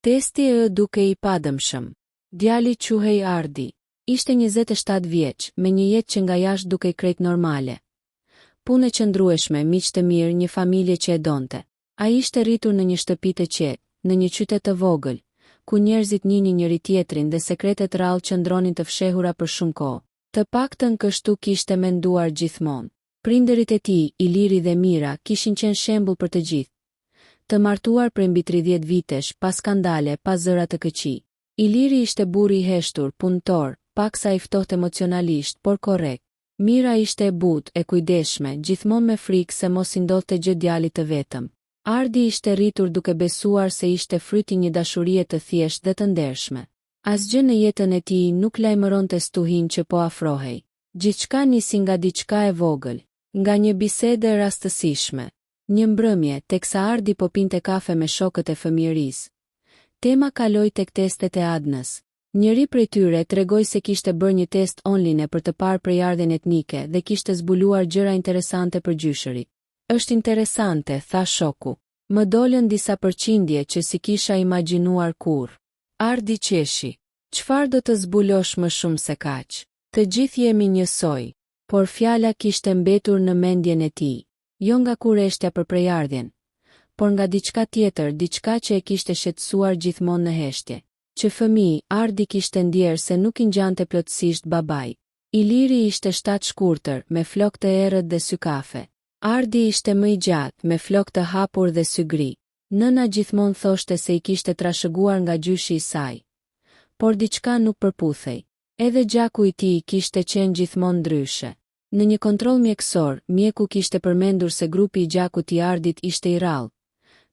Testi duke i padëmshëm. Djali quhej Ardi. Ishte 27 vjeç, me një jetë që nga jashtë dukej krejt normale. Punë e qëndrueshme, miq të mirë, një familje që e donte. Ai ishte rritur në një shtëpi të qetë, në një qytet të vogël, ku njerëzit njihnin njëri tjetrin dhe sekretet rrallë qëndronin të fshehura për shumë kohë. Të paktën kështu kishte menduar gjithmonë. Prindërit e tij, Iliri dhe Mira, kishin qenë shembull për të gjithë. Të martuar prej mbi 30 vitesh, pa skandale, pa zëra të këqij. Iliri ishte burri i heshtur, punëtor, paksa i ftohtë emocionalisht, por korrekt. Mira ishte e butë, e kujdesshme, gjithmonë me frikë se mos i ndodhte gjë djalit të vetëm. Ardi ishte rritur duke besuar se ishte fryti një dashurie të thjeshtë dhe të ndershme. Asgjë në jetën e tij nuk lajmëronte stuhin që po afrohej. Gjithçka nisi nga diçka e vogël, nga një bisedë e rastësishme. Një mbrëmje, teksa Ardi po pinte kafe me shokët e fëmijërisë, tema kaloi tek testet e Adnës. Njëri prej tyre tregoi se kishte bërë një test online për të parë prejardhjen etnike dhe kishte zbuluar gjëra interesante për gjyshërit. Është interesante, tha shoku. Më dolën disa përqindje që si kisha imagjinuar kurrë. Ardi qeshi. Çfarë do të zbulosh më shumë se kaq? Të gjithë jemi njësoj, por fjala kishte mbetur në mendjen e tij. Jo nga kurreshtja për prejardhjen, por nga diçka tjetër, diçka që e kishte shqetësuar gjithmonë në heshtje. Që fëmijë, Ardi kishte ndjerë se nuk i ngjante plotësisht babai. Iliri ishte shtat shkurtër, me flokë të errët dhe sy kafe. Ardi ishte më i gjatë, me flokë të hapur dhe sy gri. Nëna gjithmonë thoshte se i kishte trashëguar nga gjyshi i saj. Por diçka nuk përputhej. Edhe gjaku i tij kishte qenë gjithmonë ndryshe. Në një kontroll mjekësor, mjeku kishte përmendur se grupi i gjakut i Ardit ishte i rrallë,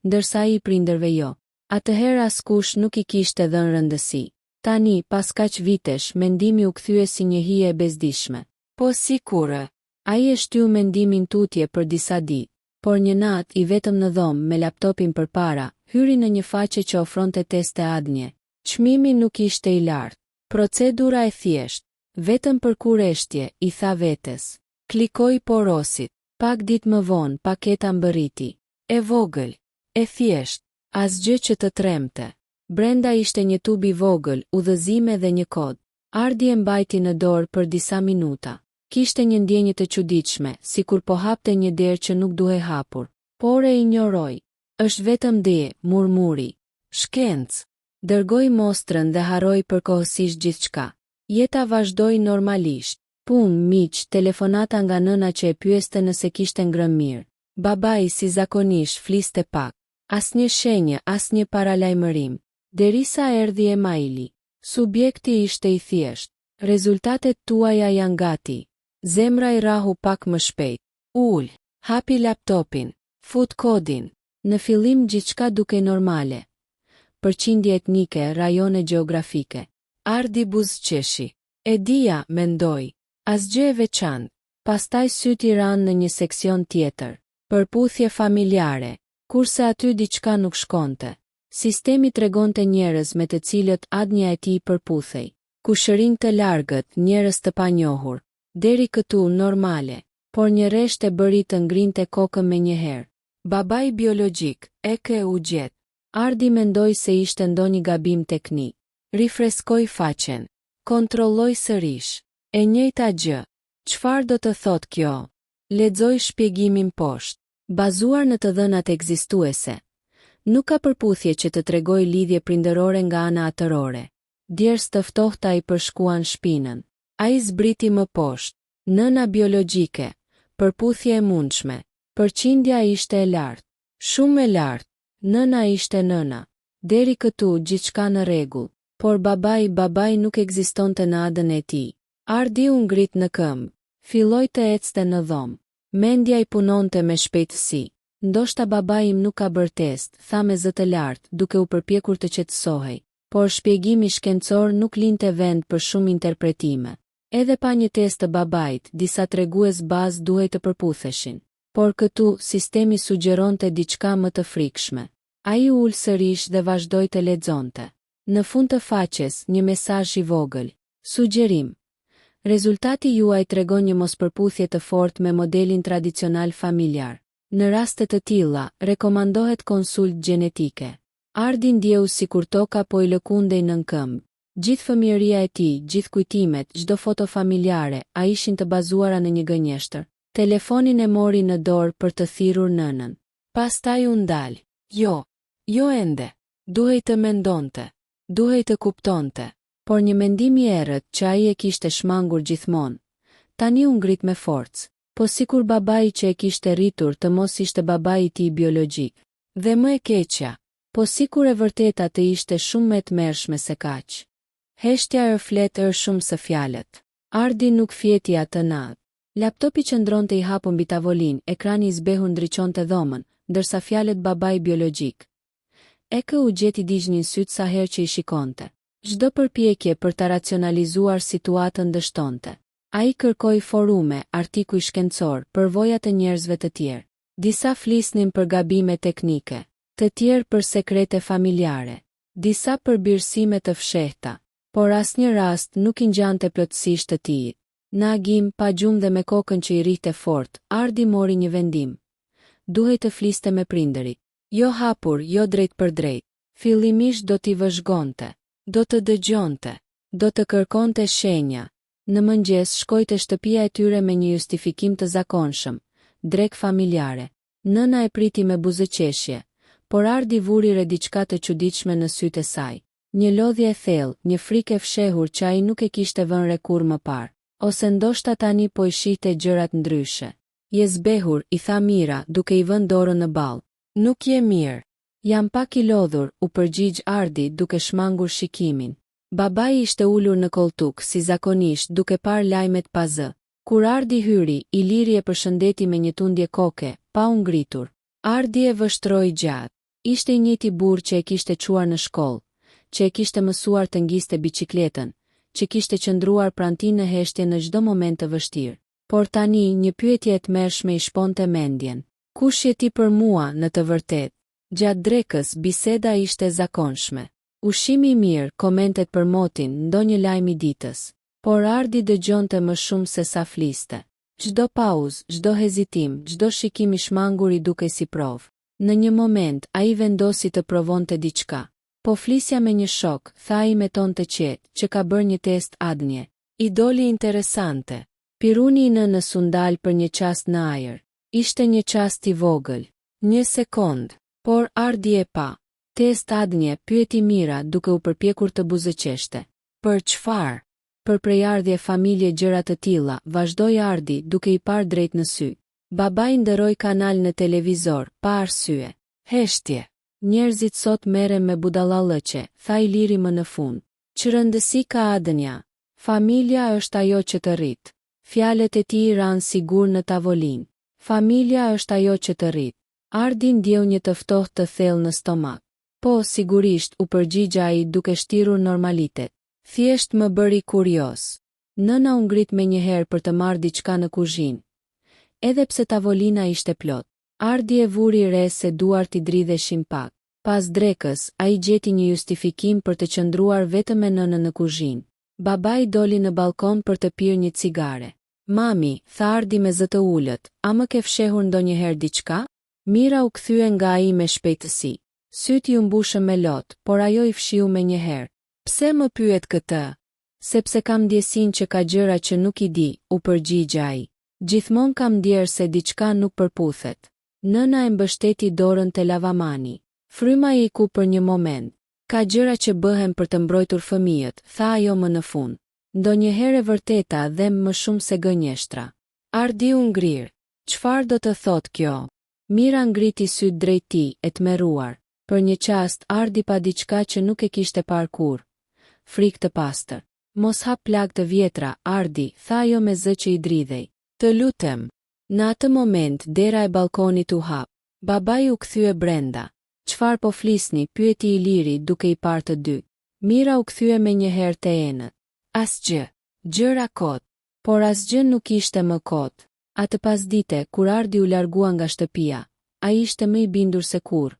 ndërsa ai i prindërve jo. Atëherë askush nuk i kishte dhënë rëndësi. Tani, pas kaq vitesh, mendimi u kthye si një hije e bezdishme. Po si kurrë? Ai e shtyu mendimin tutje për disa ditë, por një natë i vetëm në dhomë me laptopin përpara, hyri në një faqe që ofronte teste Adnie. Çmimi nuk ishte i lartë. Procedura e thjeshtë, vetëm për kurreshtje, i tha vetes. Klikoi porosit. Pak ditë më vonë, paketa mbërriti. E vogël, e thjeshtë. Asgjë që të tremte. Brenda ishte një tub i vogël, udhëzime dhe një kod. Ardi e mbajti në dorë për disa minuta. Kishte një ndjenjë të çuditshme, sikur po hapte një derë që nuk duhej hapur. Por e injoroi. Është vetëm de, murmuri. Shkencë. Dërgoi mostrën dhe harroi përkohësisht gjithçka. Jeta vazhdoi normalisht. Punë, miq, telefonata nga nëna që e pyeste nëse kishte ngrënë mirë. Babai si zakonisht fliste pak. Asnjë shenjë, asnjë paralajmërim. Derisa erdhi emaili. Subjekti ishte i thjeshtë. Rezultatet tuaja janë gati. Zemra i rahu pak më shpejt. Ul, hapi laptopin, fut kodin. Në fillim gjithçka dukej normale. Përqindje etnike, rajone gjeografike. Ardi buzëqeshi. E dija, mendoi. Asgjë e veçantë. Pastaj syt i ranë në një seksion tjetër. Përputhje familjare. Kurse aty diçka nuk shkonte. Sistemi tregonte njerëz me të cilët Adnia e tij përputhej. Kushërinj të largët, njerëz të panjohur. Deri këtu normale, por një reshtë e bëri të ngrinte kokën menjëherë. Babai biologjik, u gjet. Ardi mendoi se ishte ndonjë gabim teknik. Rifreskoi faqen. Kontrolloi sërish. E njëjta gjë. Çfarë do të thotë kjo? Lexoi shpjegimin poshtë. Bazuar në të dhënat ekzistuese. Nuk ka përputhje që të tregoj lidhje prindërore nga ana atërore. Djerës të ftohta i përshkuan shpinën. Ai zbriti më poshtë. Nëna biologjike. Përputhje e mundshme. Përqindja ishte e lartë. Shumë e lartë. Nëna ishte nëna. Deri këtu gjithçka në rregull. Por babai nuk ekzistonte në adën e tij. Ardi u ngrit në këmbë. Filloi të ecte në dhomë. Mendja i punonte me shpejtësi. Ndoshta babai im nuk ka bërë test, tha me zë të lartë, duke u përpjekur të qetësohej. Por shpjegimi shkencor nuk linte vend për shumë interpretime. Edhe pa një test të babait, disa tregues bazë duhej të përputheshin. Por këtu sistemi sugjeronte diçka më të frikshme. Ai u ul sërish dhe vazhdoi të lexonte. Në fund të faqes, një mesazh i vogël. Sugjerim. Rezultati juaj tregon një mospërputhje të fortë me modelin tradicional familjar. Në raste të tilla, rekomandohet konsult gjenetike. Ardi ndjeu sikur toka po I lëkundej nën këmbë. Gjithë fëmijëria e tij, gjithë kujtimet, çdo foto familjare, a ishin të bazuara në një gënjeshtër. Telefonin e mori në dorë për të thirrur nënën. Pastaj u ndal. Jo ende. Duhej të mendonte. Duhej të kuptonte. Por një mendim I errët që ai e kishte shmangur gjithmonë, tani u ngrit me forcë. Po sikur babai që e kishte rritur të mos ishte babai I tij biologjik. Dhe më e keqja, po sikur e vërteta të ishte shumë më e tmerrshme se kaq. Heshtja e flet shumë se fjalët. Ardi nuk fjeti atë natë. Laptopi qëndronte I hapur mbi tavolinë, ekrani I zbehur ndriçonte dhomën, ndërsa fjalët babai biologjik. Eke u gjeti digjnin syt sa herë që I shikonte. Çdo përpjekje për ta racionalizuar situatën dështonte. Ai kërkoi forume, artikuj shkencor, përvoja të njerëzve të tjerë. Disa flisnin për gabime teknike, të tjerë për sekrete familjare, disa për birësime të fshehta, por asnjë rast nuk I ngjante plotësisht të tij. Në agim, pa gjumë dhe me kokën që I rrihte fort, Ardi mori një vendim. Duhej të fliste me prindërit. Jo hapur, jo drejt për drejt. Fillimisht do t'i vëzhgonte, do të dëgjonte, do të kërkonte shenja. Në mëngjes shkoi te shtëpia e tyre me një justifikim të zakonshëm, drek familjare. Nëna e priti me buzëqeshje, por Ardi vuri re diçka të çuditshme në sytë e saj. Një lodhje e thellë, një frikë e fshehur që ai nuk e kishte vënë re kurrë më parë. Ose ndoshta tani po I shihte gjërat ndryshe. Je zbehur, I tha Mira, duke I vënë dorën në ballë. Nuk je mirë. Jam pak I lodhur, u përgjigj Ardi duke shmangur shikimin. Babai ishte ulur në koltuk, si zakonisht, duke parë lajmet pa zë. Kur Ardi hyri, Iliri e përshëndeti me një tundje koke, pa u ngritur. Ardi e vështroi gjatë. Ishte I njëjti burr që e kishte çuar në shkollë, që e kishte mësuar të ngjiste biçikletën, që kishte qëndruar pranë tij në heshtje në çdo moment të vështirë. Por tani një pyetje e tmerrshme I shponte mendjen. Kush je ti për mua në të vërtetë? Gjatë drekës biseda ishte zakonshme. Ushimi I mirë, komentet për motin, ndonjë lajm I ditës. Por Ardi dëgjonte më shumë se sa fliste. Çdo pauzë, çdo hezitim, çdo shikim I shmangur I dukej si provë. Në një moment ai vendosi të provonte diçka. Po flisja me një shok, tha ai me ton të qetë, që ka bërë një test ADN. I doli interesante. Piruni I nënës u ndal për një çast në ajër. Ishte një çast I vogël. Një sekond, por Ardi e pa. Test ADN, pyeti Mira duke u përpjekur të buzëqeshte. Për çfarë? Për prejardhje familje gjëra të tilla, vazhdoi Ardi duke I parë drejt në sy. Babai ndëroi kanal në televizor, pa arsye. Heshtje. Njerëzit sot merren me budallallëqe, tha Iliri më në fund. Ç'rëndësi ka ADN-ja? Familja është ajo që të rrit. Fjalët e tij ranë sigur në tavolinë. Familja është ajo që të rrit. Ardi ndjeu një të ftohtë të thellë në stomak. Po, sigurisht, u përgjigja ai duke shtirur normalitet. Thjesht më bëri kurioz. Nëna u ngrit menjëherë për të marrë diçka në kuzhinë. Edhe pse tavolina ishte plot, Ardi e vuri re se duart I dridheshin pak. Pas drekës, ai gjeti një justifikim për të qëndruar vetëm me nënën në kuzhinë. Babai doli në balkon për të pirë një cigare. Mami, tha Ardi me zë të ulët, a më ke fshehur ndonjëherë diçka? Mira u kthye nga ai me shpejtësi. Syti u mbushën me lot, por ajo I fshiu menjëherë. Pse më pyet këtë? Sepse kam ndjesinë që ka gjëra që nuk I di, u përgjigj ai. Gjithmonë kam ndjerë se diçka nuk përputhet. Nëna e mbështeti dorën te lavamani. Fryma I ku për një moment. Ka gjëra që bëhen për të mbrojtur fëmijët, tha ajo më në fund. Ndonjëherë e vërteta dhe më shumë se gënjeshtra. Ardi u ngrir. Çfarë do të thotë kjo? Mira ngriti syt drejt tij, e tmerruar. Për një çast Ardi pa diçka që nuk e kishte parë kurrë. Frikë të pastër. Mos hap plagë të vjetra, Ardi, tha ajo me zë që I dridhej. Të lutem. Në atë moment dera e balkonit u hap. Babai u kthye brenda. Çfarë po flisni? Pyeti Iliri duke I parë të dy. Mira u kthye menjëherë te enët. Asgjë. Gjëra kot. Por asgjë nuk ishte më kot. Atë pasdite, kur Ardi u largua nga shtëpia, ai ishte më I bindur se kurrë.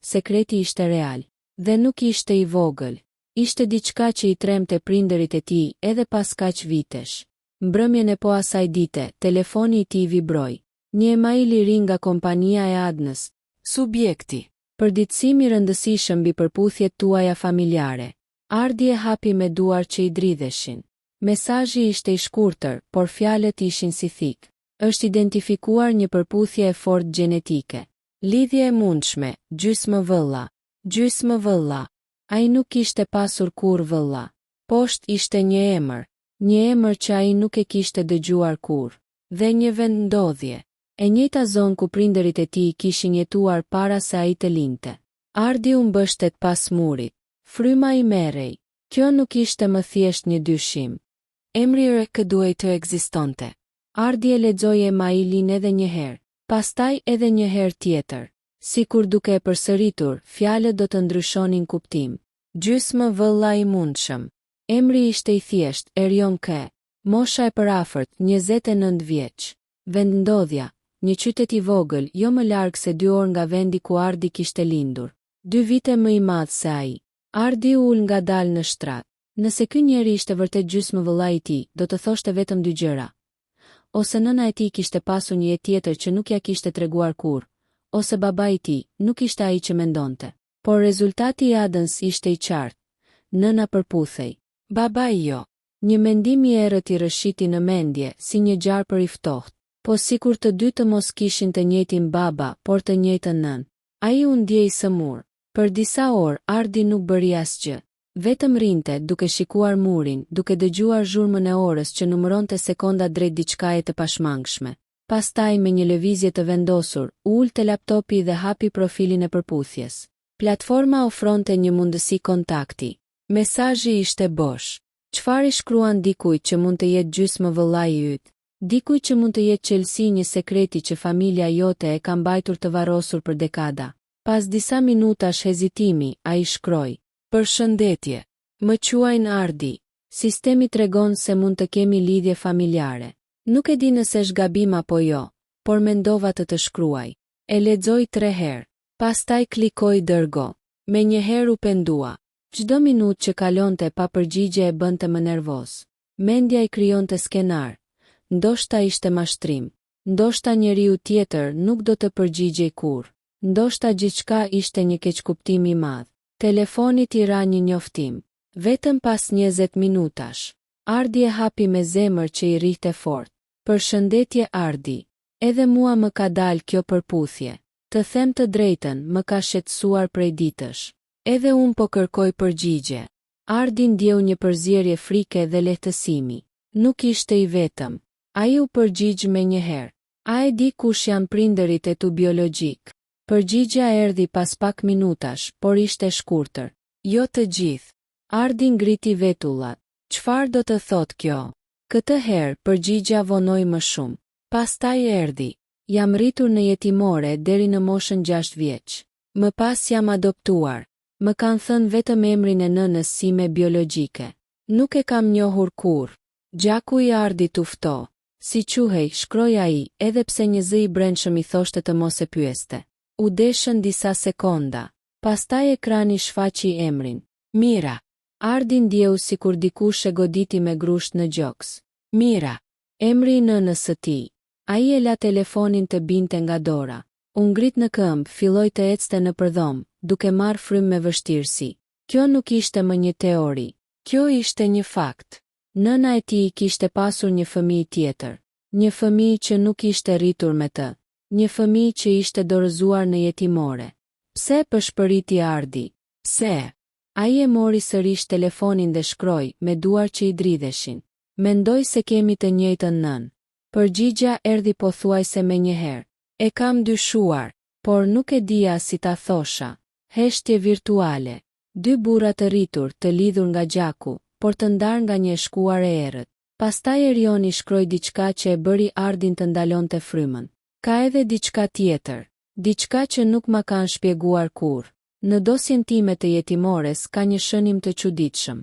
Sekreti ishte real. Dhe nuk ishte I vogël. Ishte diçka që I tremte prindërit e tij edhe pas kaq vitesh. Mbrëmjen e po asaj dite, telefoni I tij vibroi. Një email I ri nga kompania e ADN-s. Subjekti. Përditësimi rëndësishëm mbi përputhjet tuaja familjare. Ardi e hapi me duar që i dridheshin. Mesazhi ishte i shkurtër, por fjalët ishin si thik. Është identifikuar një përputhje e fortë gjenetike. Lidhje e mundshme, gjysmë vëlla. Gjysmë vëlla. Ai nuk kishte pasur kur vëlla. Poshtë ishte një emër që ai nuk e kishte dëgjuar kur. Dhe një vendndodhje. E njëjta zonë ku prindërit e tij kishin jetuar para se ai të lindte. Ardi u mbështet pas murit. Fryma i merrej. Kjo nuk ishte më thjesht një dyshim. Emri RK duhej të ekzistonte. Ardi e lexoi emailin edhe një herë, pastaj edhe një herë tjetër. Sikur duke e përsëritur, fjalët do të ndryshonin kuptim. Gjysmë vëlla i mundshëm. Emri ishte i thjesht, Erion K. Mosha e përafërt, 29 vjeç. Vendndodhja, një qytet i vogël, jo më larg se 2 orë nga vendi ku Ardi kishte lindur. 2 vite më i madh se ai. Ardi u ul ngadalë në shtrat. Nëse ky njeri ishte vërtet gjysmë vëllai i tij, do të thoshte vetëm 2 gjëra. Ose nëna e tij kishte pasur një jetë tjetër që nuk ja kishte treguar kurrë, ose babai i tij nuk ishte ai që mendonte. Por rezultati i Adens ishte i qartë. Nëna përputhej. Babai jo. Një mendim i errët i rrëshiti në mendje, si një gjarpër i ftohtë. Po sikur të dy të mos kishin të njëjtin baba, por të njëjtën nën. Ai u ndjej sëmur. Për disa orë, Ardi nuk bëri asgjë. Vetëm rinte, duke shikuar murin, duke dëgjuar zhurmën e orës që numëronte sekonda drejt diçkaje të pashmangshme. Pastaj me një lëvizje të vendosur, u ul te laptopi dhe hapi profilin e përputhjes. Platforma ofronte një mundësi kontakti. Mesazhi ishte bosh. Çfarë i shkruan dikujt që mund të jetë gjysmë vëllai i yt? Dikujt që mund të jetë çelësi një sekreti që familja jote e ka mbajtur të varrosur për dekada. Pas disa minutash hezitimi, ai shkroi: Përshëndetje. Më quajnë Ardi. Sistemi tregon se mund të kemi lidhje familjare. Nuk e di nëse është gabim apo jo, por mendova të shkruaj. E lexoj 3 herë. Pastaj klikoj dërgo. Me një herë u pendua. Çdo minutë që kalonte pa përgjigje e bënte më nervoz. Mendja i krijonte skenar. Ndoshta ishte mashtrim. Ndoshta njeriu tjetër nuk do të përgjigjej kurrë. Ndoshta gjithçka ishte një keqkuptim i madh. Telefoni i ra një njoftim. Vetëm pas 20 minutash. Ardi e hapi me zemër që i rrihte fort. Përshëndetje Ardi. Edhe mua më ka dalë kjo përputhje. Të them të drejtën, më ka shqetësuar prej ditësh. Edhe unë po kërkoj përgjigje. Ardi ndjeu një përzierje frike dhe lehtësimi. Nuk ishte i vetëm. Ai u përgjigj me një herë. A e di kush janë prindërit e tu biologjik? Përgjigja erdhi pas pak minutash, por ishte shkurtër. Jo të gjithë. Ardi ngriti vetullat. Çfarë do të thotë kjo? Këtë herë përgjigja vonoi më shumë. Pastaj erdhi. Jam rritur në jetimore deri në moshën 6 vjeç. Më pas jam adoptuar. Më kanë thënë vetëm emrin e nënës sime biologjike. Nuk e kam njohur kurrë. Gjaku i Ardit u fto. Si quhej, shkroi ai, edhe pse një zë i brendshëm i thoshte të mos e pyeste. U deshën disa sekonda. Pastaj ekrani shfaqi emrin. Mira. Ardi ndjeu sikur dikush e goditi me grusht në gjoks. Mira. Emri i nënës së tij. Ai e la telefonin të binte nga dora. U ngrit në këmbë, filloi të ecte në përdhom, duke marrë frymë me vështirësi. Kjo nuk ishte më një teori. Kjo ishte një fakt. Nëna e tij kishte pasur një fëmijë tjetër. Një fëmijë që nuk ishte rritur me të. Një fëmijë që ishte dorëzuar në jetimore. Pse përshpëriti Ardi? Pse? Ai e mori sërish telefonin dhe shkroi, me duar që i dridheshin. Mendoj se kemi të njëjtën nën. Përgjigja erdhi pothuajse me një herë. E kam dyshuar, por nuk e dija si ta thosha. Heshtje virtuale. 2 burra të rritur, të lidhur nga gjaku, por të ndarë nga një shkuar e errët. Pastaj Erioni shkroi diçka që e bëri Ardin të ndalonte frymën. Ka edhe diçka tjetër. Diçka që nuk ma kanë shpjeguar kurrë. Në dosjen time të jetimores ka një shënim të çuditshëm.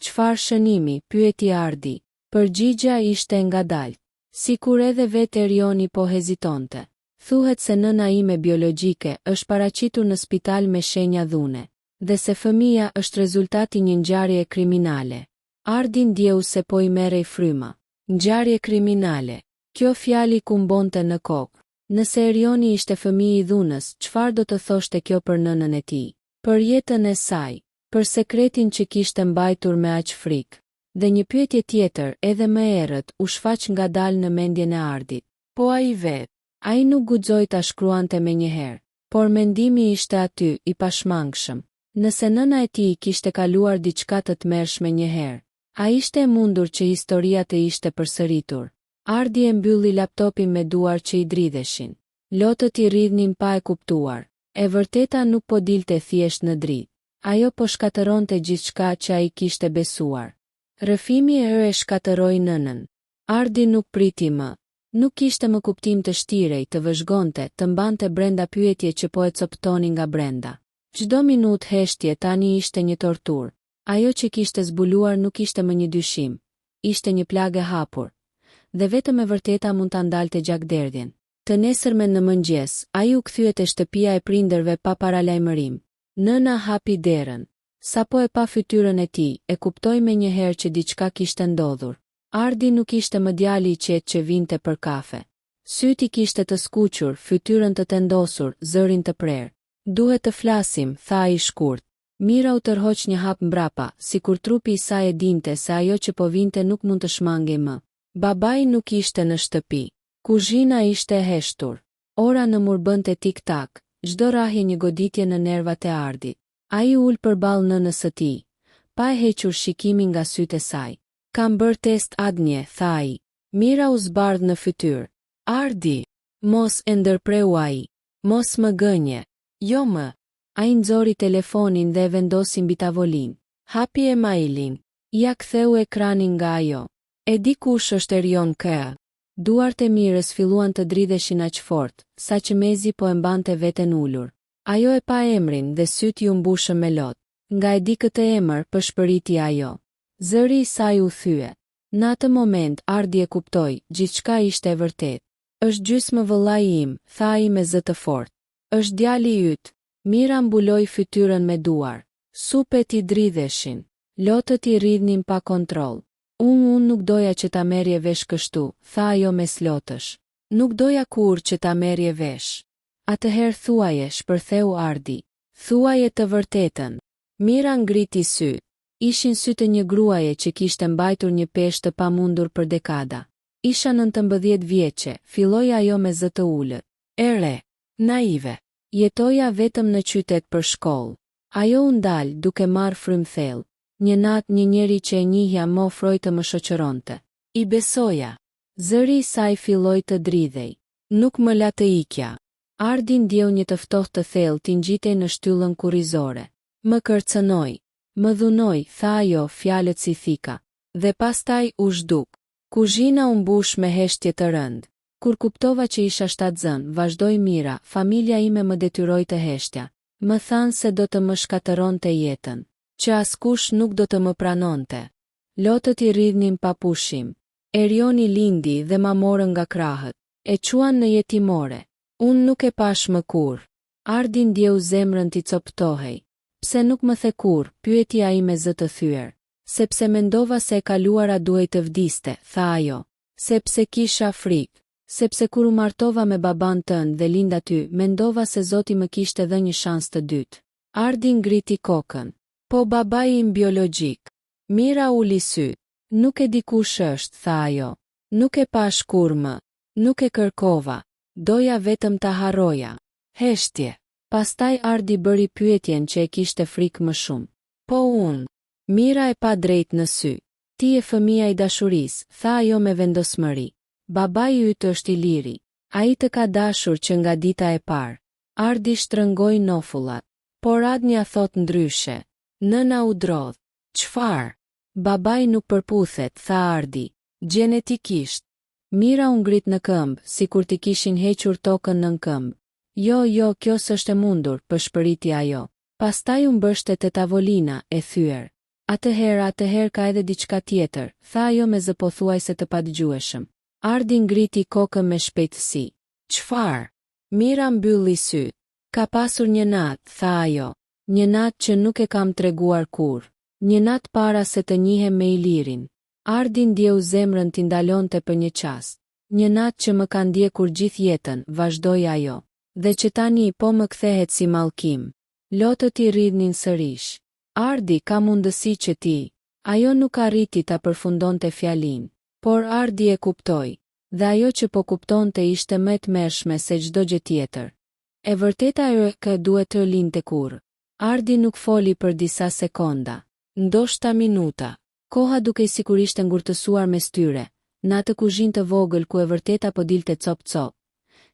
Çfarë shënimi? Pyeti Ardi. Përgjigja ishte ngadalë. Sikur edhe vetë Erioni po hezitonte. Thuhet se nëna ime biologjike është paraqitur në spital me shenja dhune, dhe se fëmia është rezultati një ngjarje kriminale. Ardi ndjeu se po i merrej fryma. Ngjarje kriminale. Kjo fjali kumbonte në kokë. Nëse Erioni ishte fëmijë i dhunës, çfarë do të thoshte kjo për nënën e tij? Për jetën e saj, për sekretin që kishte mbajtur me aq frikë. Dhe një pyetje tjetër, edhe më errët, u shfaq ngadalë në mendjen e Ardit. Po ai vetë, ai nuk guxoi ta shkruante menjëherë, por mendimi ishte aty, i pashmangshëm. Nëse nëna e tij kishte kaluar diçka të tmerrshme një herë, a ishte e mundur që historia të ishte përsëritur? Ardi e mbylli laptopin me duar që i dridheshin. Lotët i rridhnin pa e kuptuar. E vërteta nuk po dilte thjesht në dritë. Ajo po shkatëronte gjithçka që ai kishte besuar. Rrëfimi e shkatëroi nënën. Ardi nuk priti më. Nuk kishte më kuptim të shtirej, të vëzhgonte, të mbante brenda pyetje që po e coptonin nga brenda. Çdo minutë heshtje tani ishte një torturë. Ajo që kishte zbuluar nuk ishte më një dyshim. Ishte një plagë e hapur. Dhe vetëm e vërteta mund ta ndalte gjakderdhjen. Të nesërmen në mëngjes, ai u kthye te shtëpia e prindërve pa paralajmërim. Nëna hapi derën. Sapo e pa fytyrën e tij, e kuptoi menjëherë që diçka kishte ndodhur. Ardi nuk ishte më djali i qetë që vinte për kafe. Syti kishte të skuqur, fytyrën të tendosur, zërin të prerë. Duhet të flasim, tha ai shkurt. Mira u tërhoq një hap mbrapa, sikur trupi i saj e dinte se ajo që po vinte nuk mund të shmangej më. Babai nuk ishte në shtëpi. Kuzhina ishte e heshtur. Ora në mur bënte tik-tak, çdo rrahje një goditje në nervat e Ardit. Ai ul përballë nënës së tij, pa e hequr shikimin nga sytë e saj. Kam bërë test ADN, tha ai. Mira u zbardh në fytyrë. Ardi, mos e ndërpreu ai. Mos më gënje. Jo më. Ai nxori telefonin dhe e vendosi mbi tavolinë. Hapi emailin. Ja ktheu ekranin nga ajo. E di kush është Erion K. Duart e Mirës filluan të dridheshin aq fort, saqë mezi po e mbante veten ulur. Ajo e pa emrin dhe sytë ju mbushën me lot. Nga e di këtë emër, përshpëriti ajo. Zëri i saj u thye. Në atë moment Ardi e kuptoi, gjithçka ishte e vërtetë. Është gjysmë vëllai im, tha ai me zë të fortë. Është djali yt. Mira mbuloi fytyrën me duar. Supet i dridheshin. Lotët i rridhnin pa kontroll. Unë nuk doja që ta merrje vesh kështu, tha ajo me slotësh. Nuk doja kur që ta merrje vesh. Atëherë thuaje, shpërtheu Ardi. Thuaje të vërtetën. Mira ngriti sy. Ishin sytë një gruaje që kishte mbajtur një peshë të pamundur për dekada. Isha 19 vjeçe, filloi ajo me zë të ulët. Ere, naive. Jetoja vetëm në qytet për shkollë. Ajo u ndal duke marrë frymë thellë. Një natë një njeri që e njihja më ofroi të më shoqëronte. I besoja. Zëri i saj filloi të dridhej. Nuk më la të ikja. Ardi ndjeu një të ftohtë të thellë t'i ngjitej në shtyllën kurrizore. Më kërcënoi. Më dhunoi, tha ajo, fjalët si thika. Dhe pastaj u zhduk. Kuzhina u mbush me heshtje të rëndë. Kur kuptova që isha shtatzën, vazhdoi Mira, familja ime më detyroi të heshtja. Më thanë se do të më shkatëronte jetën. Që askush nuk do të më pranonte. Lotët i rridhnin pa pushim. Erioni lindi dhe ma morën nga krahët. E quan në jetimore. Unë nuk e pash më kur. Ardi ndjeu zemrën t'i coptohej. Pse nuk më the kur, pyeti ai me zë të thyer. Sepse mendova se e kaluara duhej të vdiste, tha ajo. Sepse kisha frikë. Sepse kur u martova me baban tënd dhe linda ty, mendova se Zoti më kishte dhënë një shans të dytë. Ardi ngriti kokën. Po babai im biologjik. Mira uli sy. Nuk e di kush është, tha ajo. Nuk e pash kur më. Nuk e kërkova. Doja vetëm ta harroja. Heshtje. Pastaj Ardi bëri pyetjen që e kishte frikë më shumë. Po unë. Mira e pa drejt në sy. Ti e fëmia i dashurisë, tha ajo me vendosmëri. Babai yt është i liri. Ai të ka dashur që nga dita e parë. Ardi shtrëngoi nofullat. Por Adnia thot ndryshe. Nëna u drodh. Çfarë? Babai nuk përputhet, tha Ardi. Gjenetikisht. Mira u ngrit në këmbë, sikur t'i kishin hequr tokën nën këmbë. Jo, kjo s'është e mundur, përshpëriti ajo. Pastaj u mbështet te tavolina, e thyer. Atëherë ka edhe diçka tjetër, tha ajo me zë pothuajse të padëgjueshëm. Ardi ngriti kokën me shpejtësi. Çfarë? Mira mbylli syt. Ka pasur një natë, tha ajo. Një natë që nuk e kam treguar kur. Një natë para se të njihem me Ilirin. Ardi ndjeu zemrën t'i ndalonte për një çast. Një natë që më ka ndjekur gjithë jetën, vazhdoi ajo. Dhe që tani po më kthehet si mallkim. Lotët I rridhnin sërish. Ardi ka mundësi që ti. Ajo nuk arriti ta përfundonte fjalin. Por Ardi e kuptoi. Dhe ajo që po kuptonte ishte më e tmerrshme se çdo gjë tjetër. E vërteta që duhet të lindte kurrë. Ardi nuk foli për disa sekonda. Ndoshta minuta. Koha duke sigurisht e ngurtësuar mes tyre, në atë kuzhinë të vogël ku e vërteta po dilte cop-cop,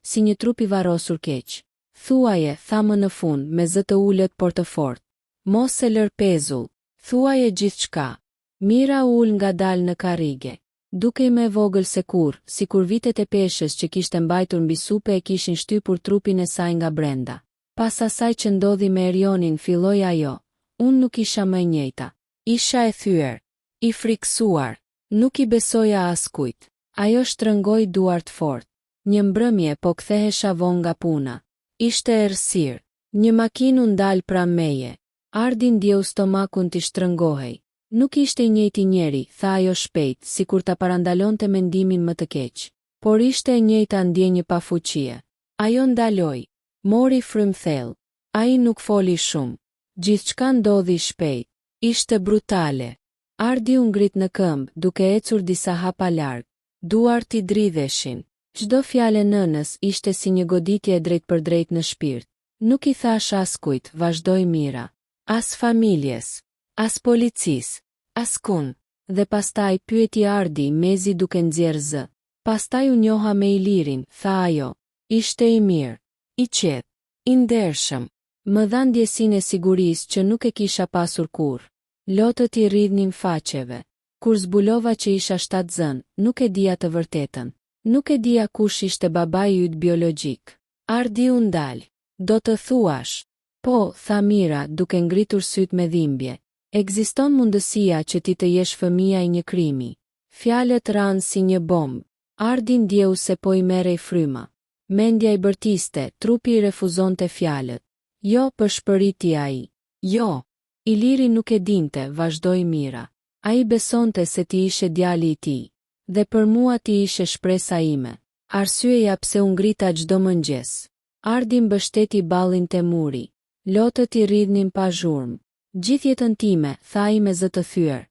si një trup I varrosur keq. Thuaje, tha më në fund, me zë të ulët por të fortë. Mos e lër pezull. Thuaje gjithçka. Mira u ul ngadalë në karrige. Duke I më e vogël se kurrë, sikur vitet e peshës që kishte mbajtur mbi supe e kishin shtypur trupin e saj nga brenda. Pas asaj që ndodhi me Erionin, filloi ajo. Unë nuk isha më e njëjta. Isha e thyer. I friksuar. Nuk I besoja askujt. Ajo shtrëngoi duart fort. Një mbrëmje po kthehesha vonë nga puna. Ishte errësirë. Një makinë u ndal pranë meje. Ardi ndjeu stomakun t'i shtrëngohej. Nuk ishte I njëjti njeri, tha ajo shpejt, sikur ta parandalonte mendimin më të keq. Por ishte e njëjta ndjenjë pa fuqie. Ajo ndaloi. Mori frym thellë. Ai nuk foli shumë. Gjithçka ndodhi shpejt. Ishte brutale. Ardi u ngrit në këmbë, duke ecur disa hapa larg. Duart I dridheshin. Çdo fjalë nënës ishte si një goditje e drejtpërdrejt në shpirt. Nuk I thash askujt, vazhdoi Mira. As familjes, as policisë, askun. Dhe pastaj pyeti Ardi mezi duke nxjerrë zë. Pastaj u njoha me Ilirin, tha ajo. Ishte I mirë, I qetë, I ndershëm. Më dha ndjesinë e sigurisë që nuk e kisha pasur kurrë. Lotët I rridhnin faqeve. Kur zbulova që isha 7 zën, nuk e dija të vërtetën. Nuk e dija kush ishte babai yt biologjik. Ardi u ndal. Do të thuash? Po, tha Mira, duke ngritur syt me dhimbje. Ekziston mundësia që ti të jesh fëmia I një krimi. Fjalët ranë si një bombë. Ardi ndjeu se po I merrej fryma. Mendja I bërtiste, trupi I refuzonte fjalët. Jo, përshpëriti ai. Jo. Iliri nuk e dinte, vazhdoi Mira. Ai besonte se ti ishe djali I tij. Dhe për mua ti ishe shpresa ime. Arsyeja pse u ngrita çdo mëngjes. Ardi mbështeti ballin te muri. Lotët I rridhnin pa zhurmë. Gjithë jetën time, tha ai me zë të thyer.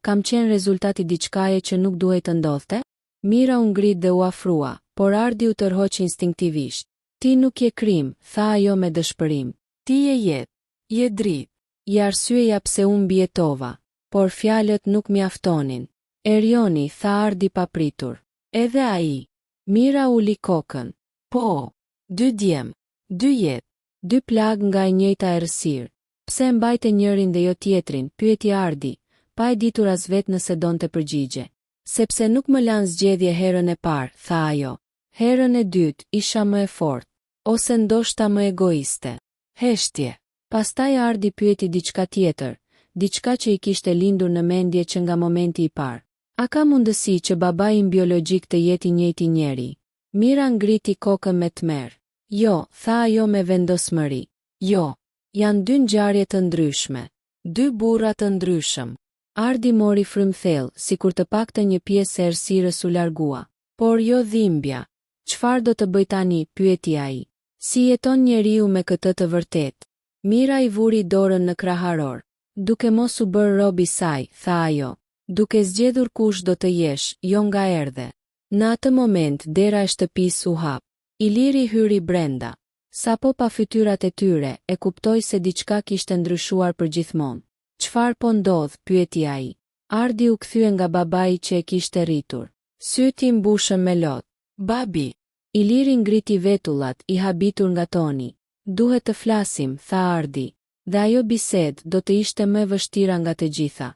Kam qenë rezultati diçkaje që nuk duhej të ndodhte? Mira u ngrit dhe u afrua, por Ardi u tërhoq instinktivisht. Ti nuk je krim, tha ajo me dëshpërim. Ti je jetë, je dritë. I arsyeja pse unë mbijetova, por fjalët nuk mjaftonin. Erioni, tha Ardi papritur. Edhe ai. Mira uli kokën. Po, 2 djem, 2 jetë, 2 plag nga e njëjta errësirë. Pse mbajte njërin dhe jo tjetrin, pyeti Ardi, pa e ditur as vetë nëse donte përgjigje. Sepse nuk më lanë zgjedhje herën e parë, tha ajo. Herën e dytë isha më e fortë, ose ndoshta më egoiste. Heshtje. Pastaj Ardi pyeti diçka tjetër, diçka që I kishte lindur në mendje që nga momenti I parë. A ka mundësi që babai im biologjik të jetë I njëjti njeri? Mira ngriti kokën me tmerr. Jo, tha ajo me vendosmëri. Jo, janë 2 ngjarje të ndryshme. 2 burra të ndryshëm. Ardi mori frymthell, sikur të paktën një pjesë e errësirës u largua. Por jo dhimbja. Çfarë do të bëj tani, pyeti ai. Si jeton njeriu me këtë të vërtetë? Mira I vuri dorën në kraharor. Duke mos u bërë rob I saj, tha ajo. Duke zgjedhur kush do të jesh, jo nga erdhe. Në atë moment dera e shtëpisë u hap. Iliri hyri brenda. Sapo pa fytyrat e tyre, e kuptoi se diçka kishte ndryshuar përgjithmonë. Çfarë po ndodh, pyeti ai. Ardi u kthye nga babai që e kishte rritur. Syt I mbushën me lot. Babi. Iliri ngriti vetullat, I habitur nga toni. Duhet të flasim, tha Ardi. Dhe ajo bisedë do të ishte më e vështira nga të gjitha.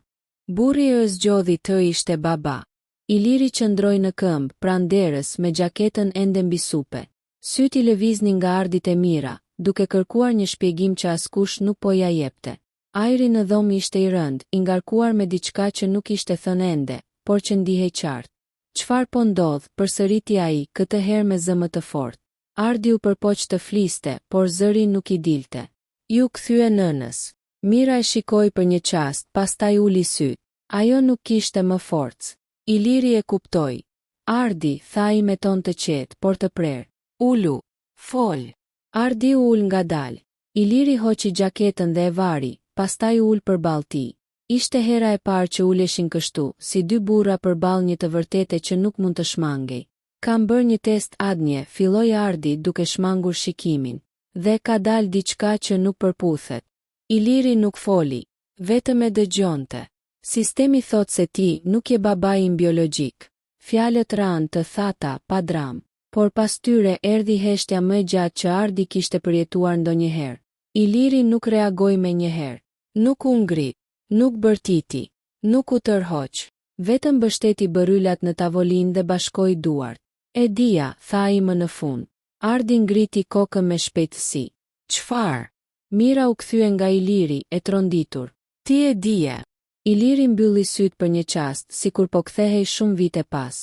Burri e zgjodhi të ishte baba. Iliri qëndroi në këmbë, pranë derës me gjaketën ende mbi supe. Syt I lëviznin nga ardit e Mira, duke kërkuar një shpjegim që askush nuk po ja jepte. Ajri në dhomë ishte I rënd, I ngarkuar me diçka që nuk ishte thënë ende, por që ndihej qartë. Çfarë po ndodh, përsëriti ai, këtë herë me zë më të fortë. Ardi u përpoq të fliste, por zëri nuk I dilte. Ju kthye nënës. Mira e shikoi për një çast, pastaj uli syt. Ajo nuk kishte më forcë. Iliri e kuptoi. Ardi, tha I me ton të qetë, por të prerë. Ulu, fol. Ardi u ul ngadalë. Iliri hoqi gjaketën dhe e vari, pastaj u ul përballë tij. Ishte hera e parë që uleshin kështu, si dy burra përballë një të vërtete që nuk mund të shmangej. Kam bërë një test adnje, filloi Ardi duke shmangur shikimin. Dhe ka dalë diçka që nuk përputhet. Iliri nuk foli, vetëm e dëgjonte. Sistemi thot se ti nuk je babai im biologjik. Fjalët ranë të thata, pa dram. Por pas tyre erdhi heshtja më e gjatë që Ardi kishte përjetuar ndonjëherë. Iliri nuk reagoi me njëherë. Nuk u ngrit, nuk bërtiti, nuk u tërhoq. Vetëm mbështeti bërylat në tavolinë dhe bashkoi duart. E dia, tha ai më në fund. Ardi ngriti kokën me shpejtësi. Çfarë? Mira u kthye nga Iliri, e tronditur. Ti e dije. Iliri mbylli syt për një çast, sikur po kthehej shumë vite pas.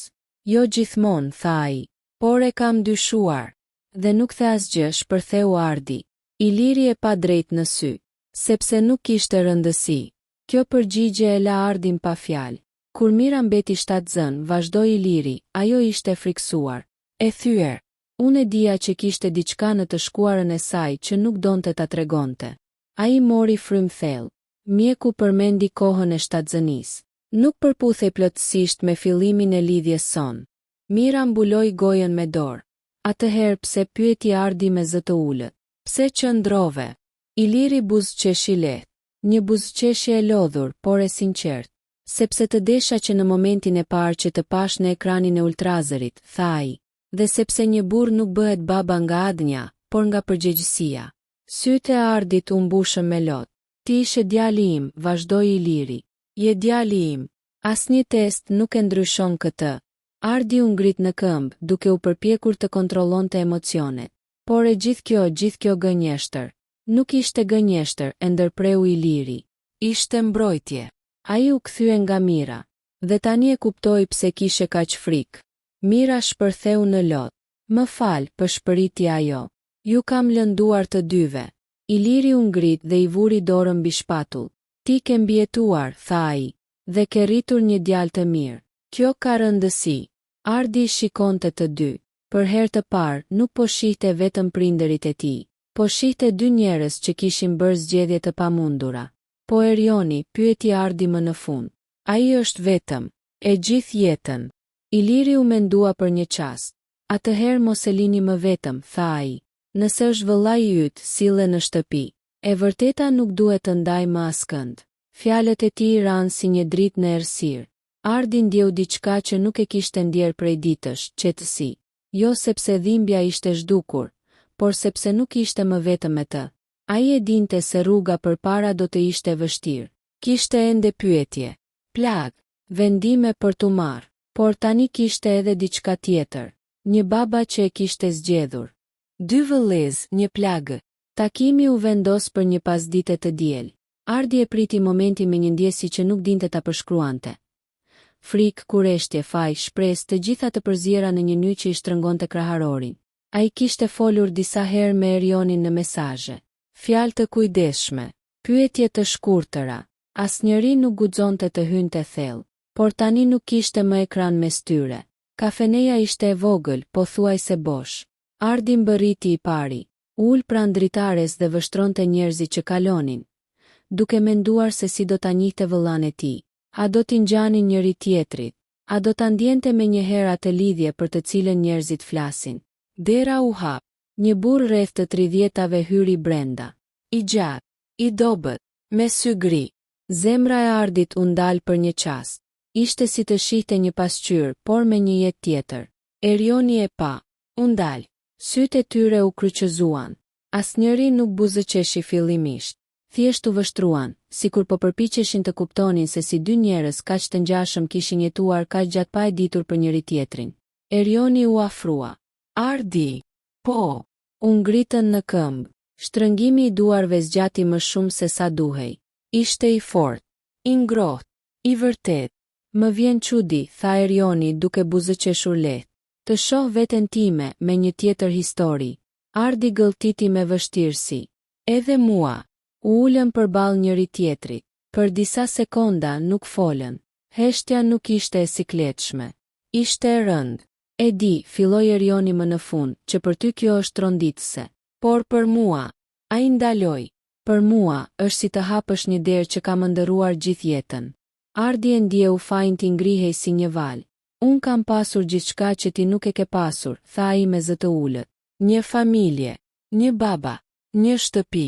Jo gjithmonë, tha ai, por e kam dyshuar. Dhe nuk the asgjë, shpërtheu Ardi. Iliri e pa drejt në sy, sepse nuk kishte rëndësi. Kjo përgjigje e la Ardin pa fjalë. Kur Mira mbeti shtatzën, vazhdoi Iliri, ajo ishte friksuar. E thyer. Unë e dija që kishte diçka në të shkuarën e saj që nuk donte ta tregonte. Ai mori frym thellë. Mjeku përmendi kohën e shtatzënisë. Nuk përputhej plotësisht me fillimin e lidhjes son. Mira mbuloi gojën me dorë. Atëherë pse, pyeti Ardi me zë të ulët. Pse qëndrove? Iliri buzëqeshi lehtë. Një buzëqeshje e lodhur, por e sinqert. Sepse të desha që në momentin e parë që të pash në ekranin e ultrazërit, tha ai. Dhe sepse një burr nuk bëhet baba nga adnja, por nga përgjegjësia. Sytë e Ardit u mbushën me lot. Ti ishe djali im, vazhdoi Iliri. Je djali im. Asnjë test nuk e ndryshon këtë. Ardi u ngrit në këmbë, duke u përpjekur të kontrollonte emocionet. Por e gjithë kjo gënjeshtër. Nuk ishte gënjeshtër, e ndërpreu Iliri. Ishte mbrojtje. Ai u kthye nga Mira. Dhe tani e kuptoi pse kishe kaq frikë. Mira shpërtheu në lot. Më fal, përshpëriti ajo. Ju kam lënduar të dyve. Iliri u ngrit dhe I vuri dorën mbi shpatull. Ti ke mbijetuar, tha ai, dhe ke rritur një djalë të mirë. Kjo ka rëndësi. Ardi shikonte të dy. Për herë të parë, nuk po shihte vetëm prindërit e tij, po shihte dy njerëz që kishin bërë zgjedhje të pamundura. Po Erioni, pyeti Ardi më në fund. Ai është vetëm, e gjithë jetën. Iliri u mendua për një çast. Atëherë mos e lini më vetëm, tha ai. Nëse është vëllai yt, sille në shtëpi. E vërteta nuk duhet të ndaj më askënd. Fjalët e tij ranë si një dritë në errësirë. Ardi ndjeu diçka që nuk e kishte ndjer prej ditësh, qetësi. Jo sepse dhimbja ishte zhdukur, por sepse nuk ishte më vetëm me të. Ai e dinte se rruga përpara do të ishte vështirë. Kishte ende pyetje, plagë, vendime për t'u marrë, por tani kishte edhe diçka tjetër. Një baba që e kishte zgjedhur. Dy vëllez, një plagë. Takimi u vendos për një pasdite të diel. Ardi e priti momentin me një ndjesi që nuk dinte ta përshkruante. Frikë, kureshtje, faj, shpresë, të gjitha të përzjera në një ny që I shtrëngonte kraharorin. Ai kishte folur disa herë me Erionin në mesazhe. Fjalë të kujdesshme, pyetje të shkurtëra. Asnjëri nuk guxonte të hynte thellë, por tani nuk kishte më ekran mes tyre. Kafeneja ishte e vogël, pothuajse bosh. Ardi mbërriti I pari, ul pranë dritares dhe vështronte njerëzit që kalonin, duke menduar se si do ta njihte vëllain e tij. A do t'i ngjanin njëri tjetrit? A do ta ndjente me një herë atë lidhje për të cilën njerëzit flasin? Dera u hap. Një burr rreth të 30-tave hyri brenda. I gjatë, I dobët, me sy gri. Zemra e Ardit u ndal për një çast. Ishte si të shihte një pasqyrë, por me një jetë tjetër. Erioni e pa. U ndal. Sytë e tyre u kryqëzuan. Asnjëri nuk buzëqeshi fillimisht. Thjesht u vështruan, sikur po përpiqeshin të kuptonin se si dy njerëz kaq të ngjashëm kishin jetuar kaq gjatë pa e ditur për njëri tjetrin. Erioni u afrua. Ardi. Po. U ngritën në këmbë. Shtrëngimi I duarve zgjati më shumë se sa duhej. Ishte I fortë, I ngrohtë, I vërtet. Më vjen çudi, tha Erioni duke buzëqeshur lehtë. Të shoh veten time me një tjetër histori. Ardi gëlltiti me vështirësi. Edhe mua. U ulën përballë njëri tjetrit. Për disa sekonda nuk folën. Heshtja nuk ishte e sikletshme. Ishte e rëndë. E di, filloi Erioni më në fund, që për ty kjo është tronditëse. Por për mua, ai ndaloi. Për mua, është si të hapësh një derë që ka më ndëruar gjithë jetën. Ardi e ndjeu fajin t'i ngrihej si një val. Unë kam pasur gjithçka që ti nuk e ke pasur, tha ai me zë të ulët. Një familje, një baba, një shtëpi.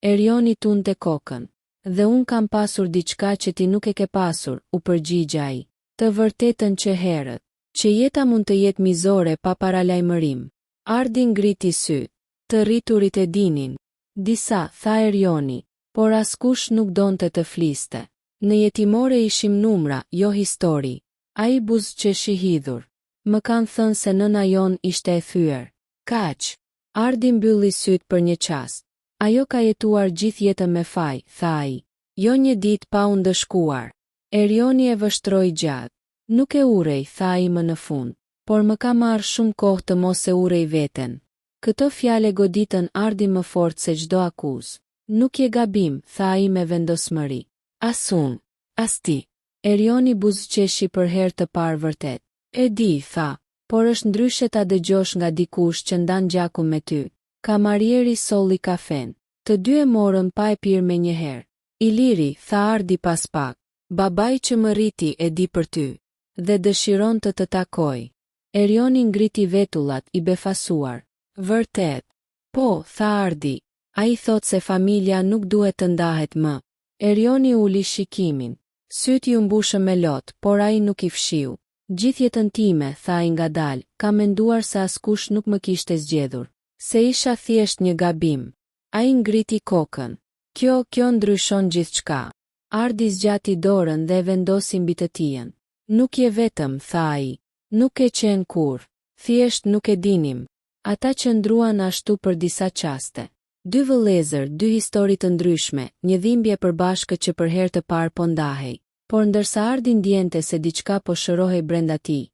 Erioni tunte kokën. Dhe unë kam pasur diçka që ti nuk e ke pasur, u përgjigja ai. Të vërtetën që herët, që jeta mund të jetë mizore pa paralajmërim. Ardi ngriti syt. Të rriturit e dinin. Disa, tha Erioni, por askush nuk donte të fliste. Në jetimore ishim numra, jo histori. Ai buzëqeshi hidhur. Më kanë thënë se nëna jon ishte e thyer. Kaq. Ardi mbylli syt për një çast. Ajo ka jetuar gjithë jetën me faj, tha ai. Jo një ditë pa u ndëshkuar. Erioni e vështroi gjatë. Nuk e urej, tha ai më në fund, por më ka marrë shumë kohë të mos e urej veten. Këto fjale goditën Ardi më fort se çdo akuzë. Nuk je gabim, tha ai me vendosmëri. As unë, as ti. Erioni buzëqeshi për herë të parë vërtet. E di, tha, por është ndryshe ta dëgjosh nga dikush që ndan gjakun me ty. Kamarieri solli kafen. Të dy e morën pa e pirë me njëherë. Iliri, tha Ardi pas pak. Babai që më rriti e di për ty. Dhe dëshiron të takoj. Erioni ngriti vetullat i befasuar. Vërtet. Po, tha Ardi. Ai thot se familja nuk duhet të ndahet më. Erioni uli shikimin. Syti u mbushën me lot, por ai nuk i fshiu. Gjithë jetën time, tha ai ngadalë, kam menduar se askush nuk më kishte zgjedhur. Se isha thjesht një gabim. Ai ngriti kokën. Kjo ndryshon gjithçka. Ardi zgjati dorën dhe vendosi mbi të tijën. Nuk je vetëm, tha ai. Nuk e qenë kur. Thjesht nuk e dinim. Ata që ndruan ashtu për disa qaste. Dy vëllezër, dy histori të ndryshme, një dhimbje përbashkët që për herë të parë po ndahej. Por ndërsa Ardi ndjente se diçka po shërohej brenda tij,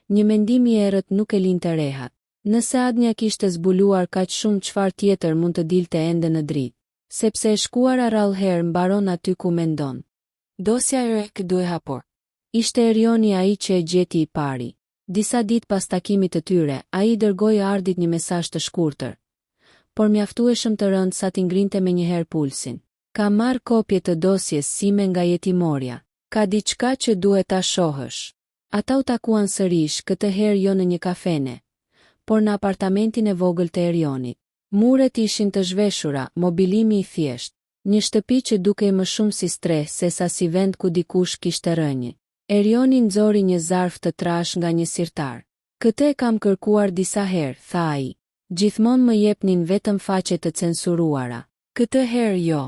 një mendim i errët nuk e linte rehat. Nëse Adnia kishte zbuluar kaq shumë, çfarë tjetër mund të dilte ende në dritë, sepse e shkuara rallëherë mbaron aty ku mendon. Dosja e re duhet hapur. Ishte Erioni ai që e gjeti i pari. Disa ditë pas takimit të tyre, ai dërgoi Ardit një mesazh të shkurtër, por mjaftueshëm të rënd sa t'i ngrinte me njëherë pulsin. Ka marrë kopje të dosjes sime nga jetimorja. Ka diçka që duhet ta shohësh. Ata u takuan sërish, këtë herë jo në një kafene, por në apartamentin e vogël të Erionit. Muret ishin të zhveshura, mobilimi i thjesht. Një shtëpi që dukej më shumë si stres sesa si vend ku dikush kishte rënë. Erioni nxori një zarf të trash nga një sirtar. Këtë e kam kërkuar disa herë, tha ai. Gjithmonë më jepnin vetëm faqe të censuruara. Këtë herë jo.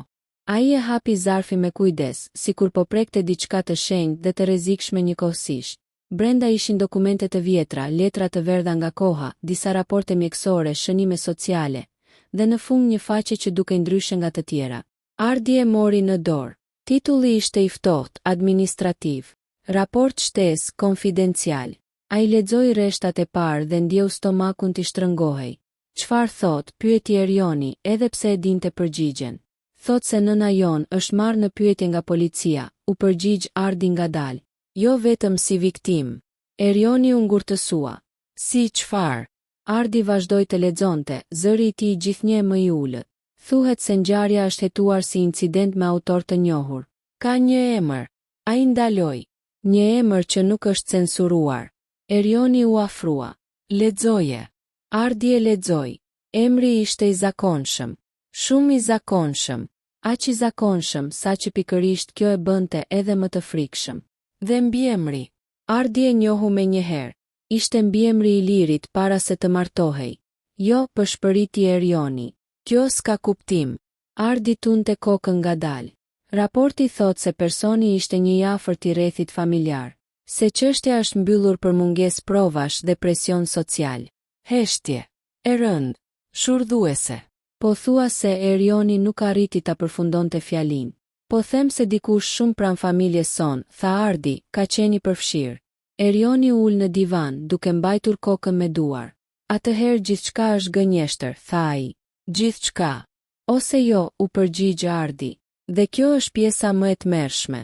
Ai e hapi zarfin me kujdes, sikur po prekte diçka të shenjtë dhe të rrezikshme njëkohësisht. Brenda ishin dokumente të vjetra, letra të verdha nga koha, disa raporte mjekësore, shënime sociale, dhe në fund një faqe që dukej ndryshe nga të tjera. Ardi e mori në dorë. Titulli ishte i ftohtë, administrativ. Raport shtesë, konfidencial. Ai lexoi rreshtat e parë dhe ndjeu stomakun t'i shtrëngohej. Çfarë thot? Pyeti Erioni, edhe pse e dinte përgjigjen. Thot se nëna jon është marrë në pyetje nga policia, u përgjigj Ardi ngadalë. Jo vetëm si viktim. Erioni u ngurtësua. Si çfarë? Ardi vazhdoi të lexonte, zëri i tij gjithnjë më i ulët. Thuhet se ngjarja është hetuar si incident me autor të njohur. Ka një emër. Ai ndaloi. Një emër që nuk është censuruar. Erioni u afrua. Lexoje. Ardi e lexoi. Emri ishte i zakonshëm. Shumë i zakonshëm. Aq i zakonshëm sa që pikërisht kjo e bënte edhe më të frikshëm. Dhe mbiemri. Ardi e njohu me njëherë. Ishte mbiemri i Lirit para se të martohej. Jo, përshpëriti Erioni. Kjo s'ka kuptim. Ardi tunte kokën ngadalë. Raporti thot se personi ishte një i afërt i rrethit familjar. Se çështja është mbyllur për mungesë provash dhe presion social. Heshtje. E rënd. Shurdhuese. Po thua se Erioni nuk arriti ta përfundonte fjalinë. Po them se dikush shumë pran familjes son, tha Ardi, ka qenë i përfshirë. Erioni u ul në divan, duke mbajtur kokën me duar. Atëherë gjithçka është gënjeshtër, tha ai. Gjithçka. Ose jo, u përgjigj Ardi. Dhe kjo është pjesa më e tmerrshme.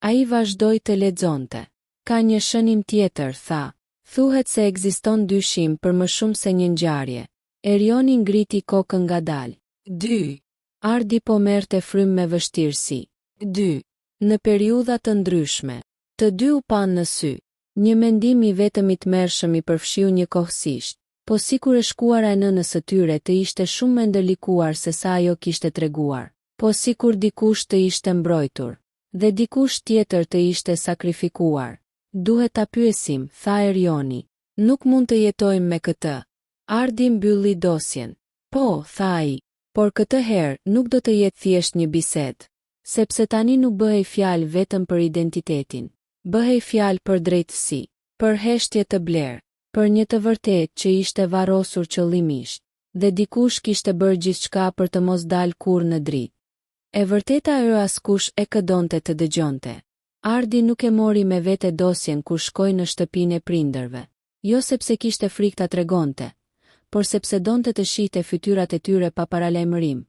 Ai vazhdoi të lexonte. Ka një shënim tjetër, tha. Thuhet se ekziston dyshim për më shumë se një ngjarje. Erioni ngriti kokën ngadalë. 2. Ardi po merrte frymë me vështirësi. 2. Në periudha të ndryshme. Të dy u panë në sy. Një mendim i vetëm i tmerrshëm i përfshiu njëkohësisht, po sikur e shkuara e nënës së tyre të ishte shumë më ndërlikuar se sa ajo kishte treguar, po sikur dikush të ishte mbrojtur, dhe dikush tjetër të ishte sakrifikuar. Duhet ta pyesim, tha Erioni. Nuk mund të jetojmë me këtë. Ardi mbylli dosjen. Po, tha ai, por këtë herë nuk do të jetë thjesht një bisedë, sepse tani nuk bëhej fjalë vetëm për identitetin. Bëhej fjalë për drejtësi, për heshtje të blerë, për një të vërtetë që ishte varrosur qëllimisht, dhe dikush kishte bërë gjithçka për të mos dalë kurrë në dritë. E vërteta askush e këdonte të dëgjonte. Ardi nuk e mori me vete dosjen kur shkoi në shtëpinë e prindërve, jo sepse kishte frikë ta tregonte, por sepse donte të shihte fytyrat e tyre pa paralajmërim,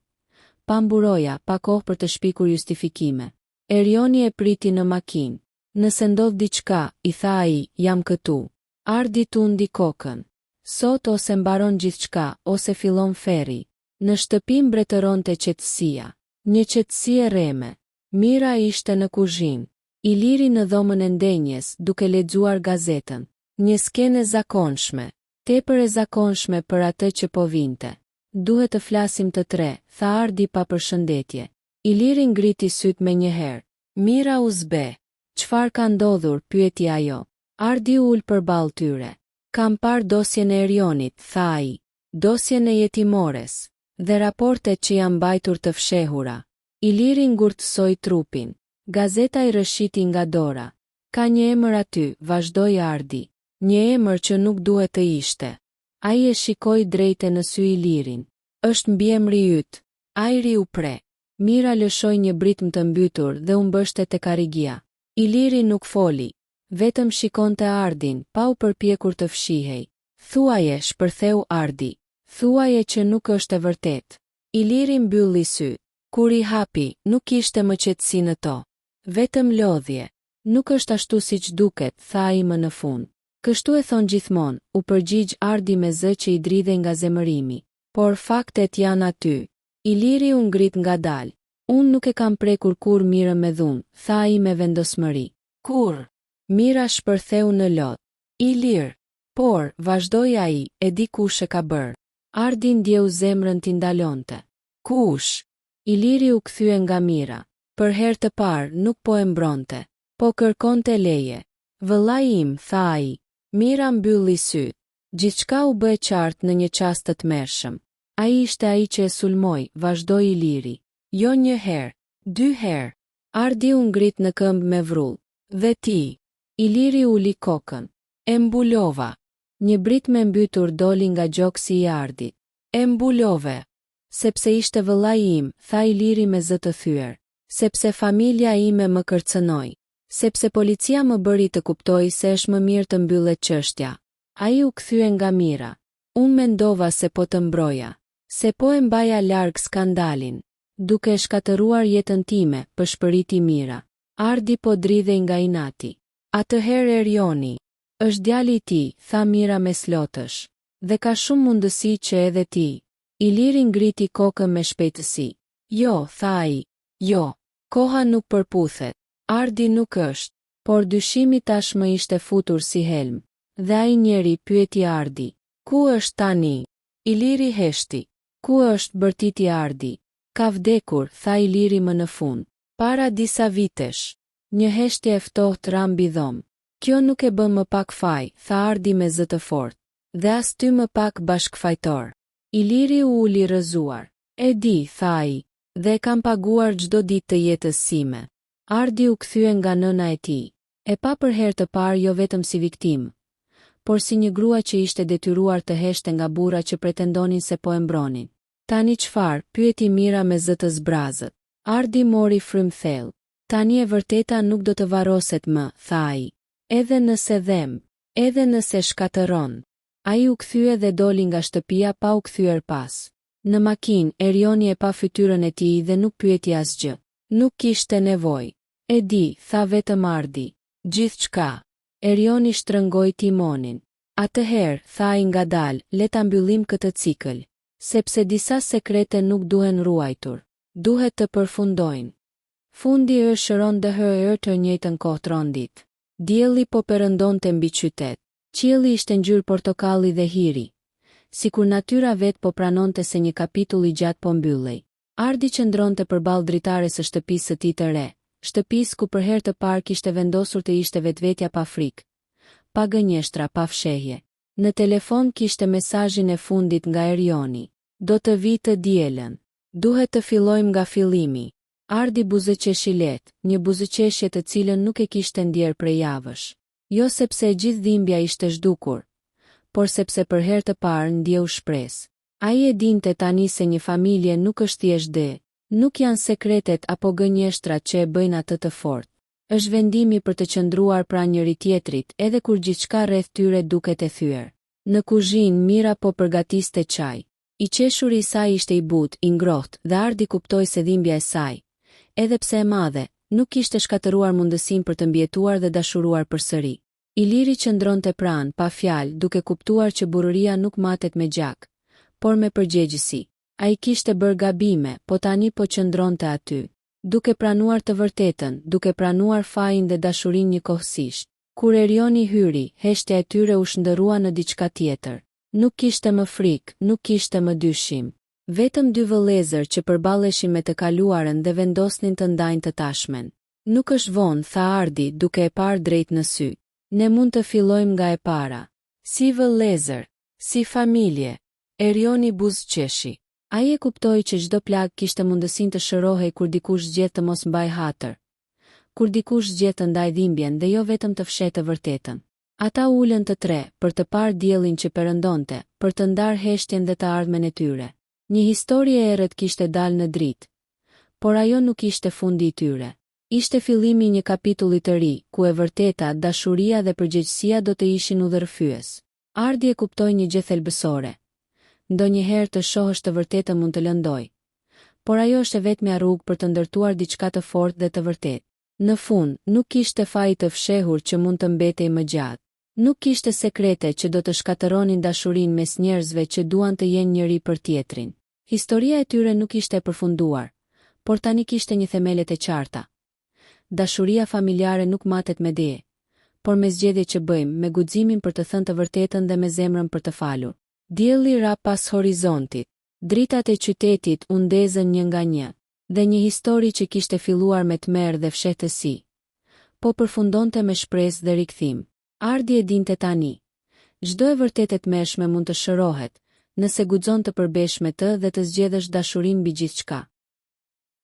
pa mburoja, pa kohë për të shpikur justifikime. Erioni e priti në makinë. Nëse ndodh diçka, i tha ai, jam këtu. Ardi tundi kokën. Sot ose mbaron gjithçka, ose fillon ferri. Në shtëpi mbretëronte qetësia. Një qetësi e rreme. Mira ishte në kuzhinë. Iliri në dhomën e ndenjes, duke lexuar gazetën. Një skenë e zakonshme. Tepër e zakonshme për atë që po vinte. Duhet të flasim të tre, tha Ardi pa përshëndetje. Iliri ngriti syt me njëherë. Mira u zbe. Çfarë ka ndodhur, pyeti ajo. Ardi ul përballë tyre. Kam parë dosjen e Erionit, tha ai. Dosjen e jetimores. Dhe raportet që janë mbajtur të fshehura. Iliri ngurtësoi trupin. Gazeta i rëshiti nga dora. Ka një emër aty, vazhdoi Ardi. Një emër që nuk duhet të ishte. Ai e shikoi drejte në sy Ilirin. Është mbiemri yt. Ajri u pre. Mira lëshoi një britm të mbytur dhe u mbështet tek Arigia. Iliri nuk foli, vetëm shikonte Ardin, pa u përpjekur të fshihej. Thuaje, shpërtheu Ardi. Thuaje që nuk është e vërtet. Iliri mbylli sy. Kur i hapi, nuk kishte më qetësi në to. Vetëm lodhje. Nuk është ashtu siç duket, tha ai më në fund. Kështu e thon gjithmonë, u përgjigj Ardi me zë që i dridhej nga zemërimi. Por faktet janë aty. Iliri u ngrit ngadalë. Unë nuk e kam prekur kur Mirën me dhunë, tha ai me vendosmëri. Kur? Mira shpërtheu në lot. Ilir. Por, vazhdoi ai, e di kush e ka bërë. Ardi ndjeu zemrën t'i ndalonte. Kush? Iliri u kthye nga Mira. Për herë të parë nuk po e mbronte, po kërkonte leje. Vëllai im, tha ai. Mira mbylli syt. Gjithçka u bë e qartë në një çast të tmerrshëm. Ai ishte ai që e sulmoi, vazhdoi Iliri. Jo një herë, 2 herë. Ardi u ngrit në këmbë me vrull. Dhe ti? Iliri uli kokën. E mbulova. Një brit me mbytur doli nga gjoksi i Ardit. E mbulove. Sepse ishte vëllai im, tha Iliri me zë të thyer. Sepse familja ime më kërcënoi. Sepse policia më bëri të kuptoj se është më mirë të mbyllet çështja. Ai u kthye nga Mira. Unë mendova se po të mbroja. Se po e mbaja larg skandalin. Duke shkatëruar jetën time, përshpëriti Mira. Ardi po dridhej nga inati. Atëherë Erioni. Është djali i tij, tha Mira me slotësh. Dhe ka shumë mundësi që edhe ti. Iliri ngriti kokën me shpejtësi. Jo, tha ai. Jo. Koha nuk përputhet. Ardi nuk është. Por dyshimi tashmë ishte futur si helm. Dhe ai njeri pyeti Ardi. Ku është tani? Iliri heshti. Ku është, bërtiti Ardi? Ka vdekur, tha Iliri më në fund. Para disa vitesh. Një heshtje e ftohtë ra mbi dhomë. Kjo nuk e bën më pak faj, tha Ardi me zë të fortë. Dhe as ty më pak bashkëfajtor. Iliri u uli rrëzuar. E di, tha ai, dhe e kam paguar çdo ditë të jetës sime. Ardi u kthye nga nëna e tij. E pa për herë të parë jo vetëm si viktim, por si një grua që ishte detyruar të heshte nga burra që pretendonin se po e mbronin. Tani çfarë? Pyeti Mira me zë të zbrazët. Ardi mori frym thellë. Tani e vërteta nuk do të varroset më, tha ai. Edhe nëse dhem, edhe nëse shkatëron. Ai u kthye dhe doli nga shtëpia pa u kthyer pas. Në makinë, Erioni e pa fytyrën e tij dhe nuk pyeti asgjë. Nuk kishte nevojë. E di, tha vetëm Ardi. Gjithçka. Erioni shtrëngoi timonin. Atëherë, tha ai ngadalë, le ta mbyllim këtë cikël, sepse disa sekrete nuk duhen ruajtur, duhet të përfundojnë. Fundi shëron dëhër të njëjtën kohë trondit. Dielli po perëndonte mbi qytet. Qielli ishte ngjyrë portokalli dhe hiri, sikur natyra vet po pranonte se një kapitull i gjatë po mbyllej. Ardi qëndronte përballë dritares së shtëpisë së tij të re, shtëpisë ku për herë të parë kishte vendosur të ishte vetvetja pa frikë, pa gënjeshtra, pa fshehje. Në telefon kishte mesazhin e fundit nga Erioni. Do të vi të dielën. Duhet të fillojmë nga fillimi. Ardi buzëqeshi lehtë, një buzëqeshje të cilën nuk e kishte ndjer prej javësh. Jo sepse e gjithë dhimbja ishte zhdukur, por sepse për herë të parë ndjeu shpresë. Ai e dinte tani se një familje nuk është thjesht dhe, nuk janë sekretet apo gënjeshtrat që e bëjnë atë të fortë. Është vendimi për të qëndruar pranë njëri tjetrit edhe kur gjithçka rreth tyre duket e thyer. Në kuzhinë Mira po përgatiste çaj. I qeshuri i saj ishte i butë, i ngrohtë, dhe Ardi kuptoi se dhimbja e saj, edhe pse e madhe, nuk kishte shkatëruar mundësinë për të mbjetuar dhe dashuruar përsëri. Iliri qëndronte pranë, pa fjalë, duke kuptuar që burëria nuk matet me gjak, por me përgjegjësi. Ai kishte bërë gabime, po tani po qëndronte aty, duke pranuar të vërtetën, duke pranuar fajin dhe dashurinë njëkohësisht. Kur Erioni hyri, heshtja e tyre u shndërrua në diçka tjetër. Nuk kishte më frikë, nuk kishte më dyshim. Vetëm dy vëllezër që përballeshin me të kaluarën dhe vendosnin të ndajnë të tashmen. Nuk është vonë, tha Ardi, duke e parë drejt në sy. Ne mund të fillojmë nga e para. Si vëllezër, si familje. Erioni buzëqeshi. Ai e kuptoi që çdo plag kishte mundësinë të shërohej kur dikush zgjedh të mos mbajë hatër. Kur dikush zgjedh të ndajë dhimbjen dhe jo vetëm të fshehë të vërtetën. Ata ulën të tre, për të parë diellin që perëndonte, për të ndarë heshtjen dhe të ardhmen e tyre. Një histori e errët kishte dalë në dritë, por ajo nuk ishte fundi i tyre. Ishte fillimi i një kapitulli të ri, ku e vërteta, dashuria dhe përgjegjësia do të ishin udhërfyes. Ardi e kuptoi një gjë thelbësore. Ndonjëherë të shohësh të vërtetën mund të lëndoj, por ajo është vetmja rrugë për të ndërtuar diçka të fortë dhe të vërtetë. Në fund, nuk kishte faj të fshehur që mund të mbetej më gjatë. Nuk kishte sekrete që do të shkatëronin dashurinë mes njerëzve që duan të jenë njëri për tjetrin. Historia e tyre nuk ishte e përfunduar, por tani kishte një themelet e qarta. Dashuria familjare nuk matet me deje, por me zgjedhje që bëjmë, me guximin për të thënë të vërtetën dhe me zemrën për të falur. Dielli ra pas horizontit. Dritat e qytetit u ndezën një nga një, dhe një histori që kishte filluar me tmerr dhe fshehtësi, po përfundonte me shpresë dhe rikthim. Ardi e dinte tani. Çdo e vërtetë e tmerrshme mund të shërohet, nëse guxon të përbesh me të dhe të zgjedhësh dashurinë mbi gjithçka.